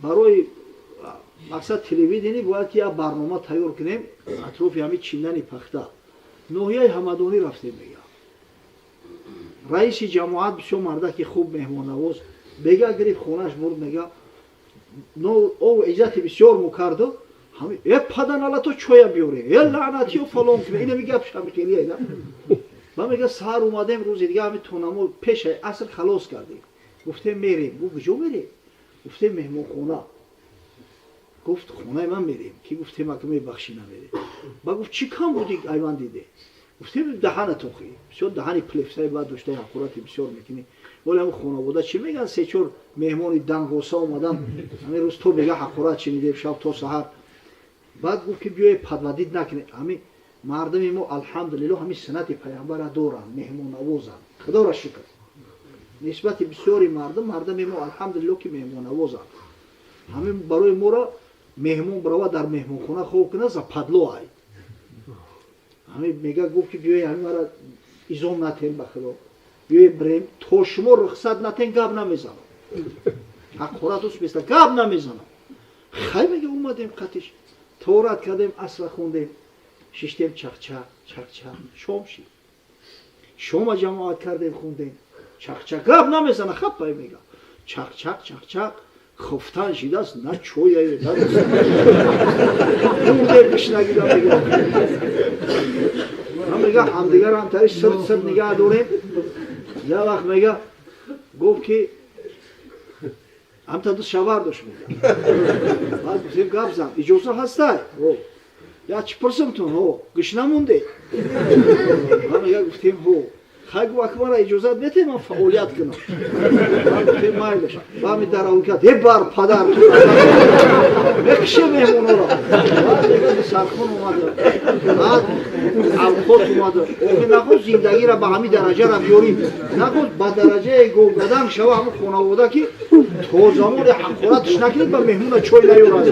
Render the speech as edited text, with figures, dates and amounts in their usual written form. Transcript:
барои мақсад телевидение бояд ки як барнома тайёр кунем атрофи ҳами чиндани пахта ноҳияи ҳамадонӣ рафтем мега раиси ҷамоат бисёр мардаки хуб меҳмоннавоз бега гирифт хонааш бурд мега ов иззати бисёр мукарду падан алато чоя биёре лаънатиё фалон куне инами гап шабикелия ма мега саҳар омадем рӯзи дига ҳами тонамо пешаи аср халос кардем гуфтем мерем гуфт куҷо мерем гуфтем меҳмонхона гуфт хонаи ман мерем ки гуфтем ака мебахшӣ намерем ба гуфт чӣ кам буди айван диде гуфтем даҳанатон хӯи бисёр даҳани плефсаи баъд доштаи ҳақорати бисёр мекунӣ воли ҳамн хонавода чӣ меган се-чор меҳмони дангоса омадан ҳамин рӯз то бега ҳақорат шинидем шаб то саҳар баъд гуфт ки биёе падвадид накунед ҳамин мардами мо алҳамдулиллоҳ ҳамин суннати пайғамбара доранд меҳмоннавозанд худоро шукр нисбати бисёри мардами мо алҳамдулиллоҳ ки меҳмоннавозанд ҳамин барои моро меҳмон барова дар меҳмонхона хоб кунад за падло ай ҳамин мега гуфт ки биёе ҳамин мара изом натем ба худо биёе бирем то шумо рухсат натем гап намезанам ҳақорат усбеста гап намезанам хай мега омадем қатиш торат кардем асра хондем шиштем чақчақ чақчақ шом шид шома ҷамоат кардем хондем чақчақ гап намезана хаппай мега чақчақ чақчақ хуфтан шидааст на чояе мурдем гишнагида мега ман мега ҳамдигар ҳамтари сирт нигаҳ дорем як вақт мега гуфт ки ҳамта ду шавар дошт мега баъд гуфтем гап зан иҷоза ҳастай як чӣ пурсамтун ҳо гишна монде ман мега гуфтем ҳо хай гуфт ака мара иҷозат метем ман фаъолият кунам ман гуфтем майлаш ба ҳамин дараҳо кард бар падар мекише меҳмонҳоро баъд мега сархон омада баъд авқот омада охир нахост зиндагиро ба ҳамин дараҷара биёрим нахост ба дараҷаи говгаданг шава ҳамин хонавода ки то замони ҳақоратш накунед ба меҳмона чой наёрад